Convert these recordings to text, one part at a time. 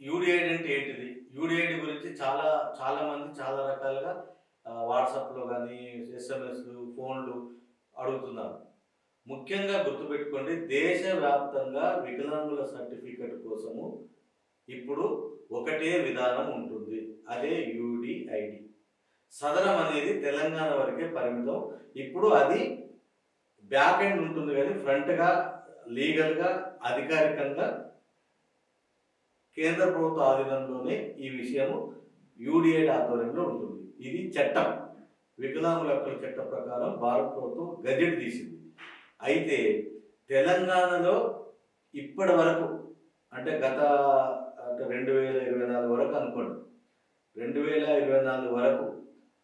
UDID అంటే ఏంటిది? UDID గురించి చాలా మంది చాలా రకాలుగా వాట్సాప్‌లో గానీ, ఎస్ఎంఎస్‌లు, ఫోన్‌లు అడుగుతున్నారు. ముఖ్యంగా గుర్తుపెట్టుకోండి, దేశవ్యాప్తంగా వికలాంగుల సర్టిఫికేట్ కోసము ఇప్పుడు ఒకటే విధానం ఉంటుంది. అదే యూడిఐడి. సదరం అనేది తెలంగాణ వరకే పరిమితం. ఇప్పుడు అది బ్యాక్ ఎండ్ ఉంటుంది కానీ ఫ్రంట్‌గా లీగల్‌గా అధికారికంగా కేంద్ర ప్రభుత్వ ఆధీనంలోనే ఈ విషయము యూడిఐడి ఆధ్వర్యంలో ఉంటుంది. ఇది చట్టం. వికలాంగుల హక్కుల చట్టం ప్రకారం భారత ప్రభుత్వం గజెట్ తీసింది. అయితే తెలంగాణలో ఇప్పటి వరకు అంటే గత 2024 వరకు అనుకోండి, 2024 వరకు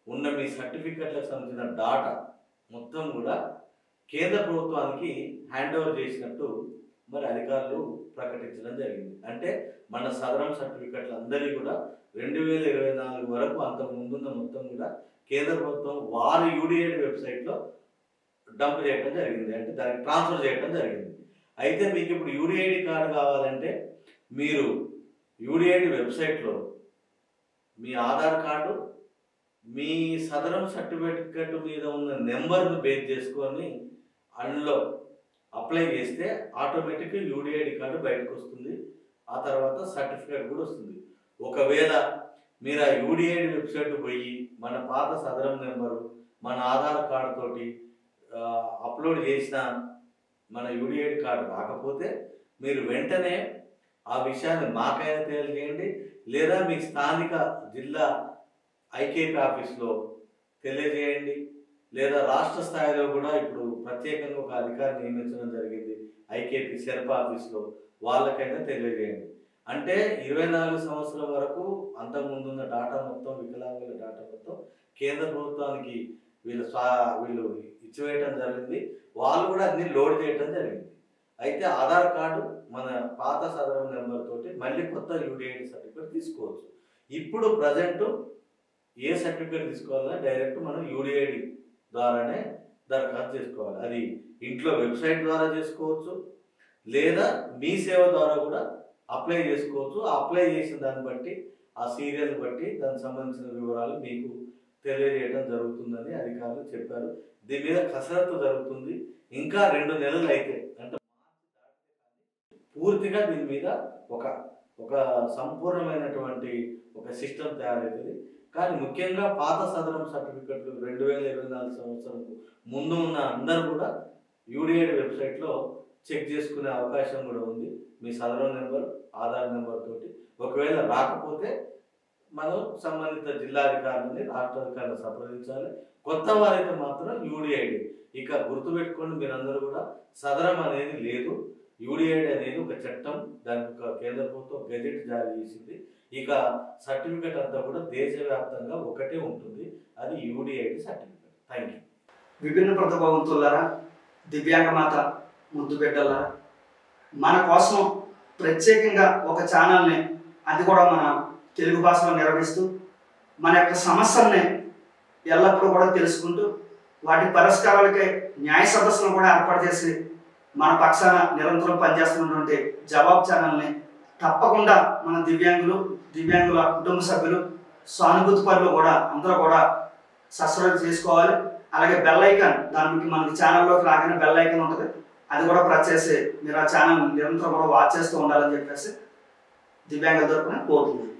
ఉన్న మీ సర్టిఫికెట్లకు సంబంధించిన డాటా మొత్తం కూడా కేంద్ర ప్రభుత్వానికి హ్యాండ్ ఓవర్ చేసినట్టు మరి అధికారులు ప్రకటించడం జరిగింది. అంటే మన సదరం సర్టిఫికెట్లు అందరినీ కూడా 2024 వరకు అంతకు ముందున్న మొత్తం కూడా కేంద్ర ప్రభుత్వం వారి యూడిఐడి వెబ్సైట్లో డంప్ చేయడం జరిగింది. అంటే దానికి ట్రాన్స్ఫర్ చేయడం జరిగింది. అయితే మీకు ఇప్పుడు యూడిఐడి కార్డు కావాలంటే మీరు యూడిఐడి వెబ్సైట్లో మీ ఆధార్ కార్డు, మీ సదరం సర్టిఫికెట్ మీద ఉన్న నెంబర్ను బేస్ చేసుకొని అందులో అప్లై చేస్తే ఆటోమేటిక్గా యూడిఐడి కార్డు బయటకు వస్తుంది. ఆ తర్వాత సర్టిఫికేట్ కూడా వస్తుంది. ఒకవేళ మీరు ఆ యూడిఐడి వెబ్సైట్ పోయి మన పాత సదరం నెంబరు, మన ఆధార్ కార్డు తోటి అప్లోడ్ చేసిన మన యూడిఐడి కార్డు రాకపోతే మీరు వెంటనే ఆ విషయాన్ని మాకైనా తెలియజేయండి, లేదా మీ స్థానిక జిల్లా ఐకేపీ ఆఫీస్లో తెలియజేయండి, లేదా రాష్ట్ర స్థాయిలో కూడా ఇప్పుడు ప్రత్యేకంగా ఒక అధికారిని నియమించడం జరిగింది ఐకేపీ సెర్పా ఆఫీస్లో, వాళ్ళకైనా తెలియజేయండి. అంటే 24 సంవత్సరాల వరకు అంతకుముందున్న డాటా మొత్తం, వికలాంగుల డాటా మొత్తం కేంద్ర ప్రభుత్వానికి వీళ్ళు ఇచ్చివేయటం జరిగింది. వాళ్ళు కూడా అన్ని లోడ్ చేయటం జరిగింది. అయితే ఆధార్ కార్డు మన పాత సదరం నెంబర్ తోటి మళ్ళీ కొత్త యూడిఐడి సర్టిఫికేట్ తీసుకోవచ్చు. ఇప్పుడు ప్రజెంట్ ఏ సర్టిఫికేట్ తీసుకోవాలన్నా డైరెక్ట్ మనం యూడిఐడి ద్వారానే దరఖాస్తు చేసుకోవాలి. అది ఇంట్లో వెబ్సైట్ ద్వారా చేసుకోవచ్చు, లేదా మీ సేవ ద్వారా కూడా అప్లై చేసుకోవచ్చు. అప్లై చేసిన దాన్ని బట్టి ఆ సీరియల్ బట్టి దానికి సంబంధించిన వివరాలు మీకు తెలియజేయడం జరుగుతుందని అధికారులు చెప్పారు. దీని మీద కసరత్తు జరుగుతుంది. ఇంకా 2 నెలలు అయితే, అంటే పూర్తిగా దీని మీద ఒక సంపూర్ణమైనటువంటి ఒక సిస్టమ్ తయారవుతుంది. కానీ ముఖ్యంగా పాత సదరం సర్టిఫికెట్లు 2024 సంవత్సరం ముందు ఉన్న అందరూ కూడా యూడిఐడి వెబ్సైట్లో చెక్ చేసుకునే అవకాశం కూడా ఉంది. మీ సదరం నెంబర్, ఆధార్ నెంబర్ తోటి ఒకవేళ రాకపోతే మనం సంబంధిత జిల్లాధికారులని, రాష్ట్ర అధికారులను సంప్రదించాలి. కొత్త వారైతే మాత్రం యూడిఐడి. ఇక గుర్తుపెట్టుకోండి మీరందరూ కూడా, సదరం అనేది లేదు, యూడిఐడి అనేది ఒక చట్టం. దానికి ఒక కేంద్ర ప్రభుత్వం గెజెట్ జారీ చేసింది. ఇక సర్టిఫికెట్ అంతా కూడా దేశవ్యాప్తంగా ఒకటే ఉంటుంది, అది యూడిఐడి సర్టిఫికెట్. Thank you. విభిన్న ప్రతిభావంతులారా, దివ్యాంగ మాత ముద్దు బిడ్డలారా, మన కోసం ప్రత్యేకంగా ఒక ఛానల్ని, అది కూడా మన తెలుగు భాషలో నిర్వహిస్తూ మన యొక్క సమస్యల్ని ఎల్లప్పుడూ కూడా తెలుసుకుంటూ వాటి పరిష్కారాలకే న్యాయ సదస్సును కూడా ఏర్పాటు చేసి మన పక్షాన నిరంతరం పనిచేస్తున్నటువంటి జవాబు ఛానల్ని తప్పకుండా మన దివ్యాంగుల కుటుంబ సభ్యులు, సానుభూతి పనులు కూడా అందరూ కూడా సబ్స్క్రైబ్ చేసుకోవాలి. అలాగే బెల్ ఐకాన్, దానికి మనకి ఛానల్లోకి రాగానే బెల్ ఐకాన్ ఉంటుంది, అది కూడా ప్రెస్ చేసి మీరు ఆ ఛానల్ నిరంతరం కూడా వాచ్ చేస్తూ ఉండాలని చెప్పేసి దివ్యాంగుల తరపున కోరుతున్నాను.